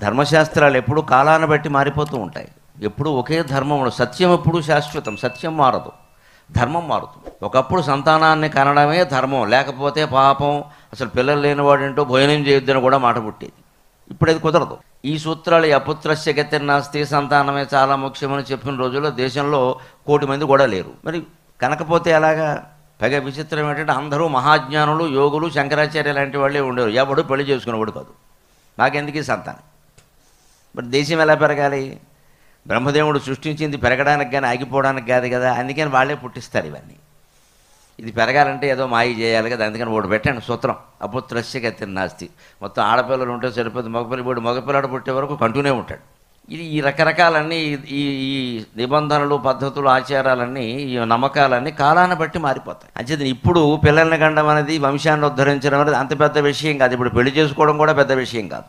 ధర్మశాస్త్రాలు ఎప్పుడూ కాలాన్ని బట్టి మారిపోతూ ఉంటాయి. ఎప్పుడూ ఒకే ధర్మం ఉండదు. సత్యం ఎప్పుడూ శాశ్వతం, సత్యం మారదు, ధర్మం మారుతుంది. ఒకప్పుడు సంతానాన్ని కనడమే ధర్మం, లేకపోతే పాపం, అసలు పిల్లలు లేనివాడేంటో భోజనం చేయొద్దని కూడా మాట పుట్టేది. ఇప్పుడు అది కుదరదు. ఈ సూత్రాలు అపుత్రస్య గతిర్నాస్తి, సంతానమే చాలా ముఖ్యమని చెప్పిన రోజుల్లో దేశంలో 1 కోటి మంది కూడా లేరు. మరి కనకపోతే ఎలాగా? పైగా విచిత్రం ఏంటంటే అందరూ మహాజ్ఞానులు, యోగులు, శంకరాచార్య లాంటి వాళ్ళే ఉండేవారు. ఎవడు పెళ్లి చేసుకునేవాడు కాదు. నాకెందుకు ఈ సంతానం? మరి దేశం ఎలా పెరగాలి? బ్రహ్మదేవుడు సృష్టించింది పెరగడానికి కానీ ఆగిపోవడానికి కాదు కదా. అందుకని వాళ్ళే పుట్టిస్తారు ఇవన్నీ. ఇది పెరగాలంటే ఏదో మాయ చేయాలి కదా. అందుకని ఒకటి పెట్టండి సూత్రం, అపుత్రస్య గతిర్నాస్తి. మొత్తం ఆడపిల్లలు ఉంటే సరిపోతుంది, మగపిల్లాడు పుట్టే వరకు కంటూనే ఉంటాడు. ఇది ఈ రకరకాలన్నీ ఈ ఈ నిబంధనలు, పద్ధతులు, ఆచారాలన్నీ, ఈ నమ్మకాలన్నీ కాలాన్ని బట్టి మారిపోతాయి. అంచేది ఇప్పుడు పిల్లల్ని కండం అనేది, వంశాన్ని ఉద్ధరించడం అనేది అంత పెద్ద విషయం కాదు. ఇప్పుడు పెళ్లి చేసుకోవడం కూడా పెద్ద విషయం కాదు.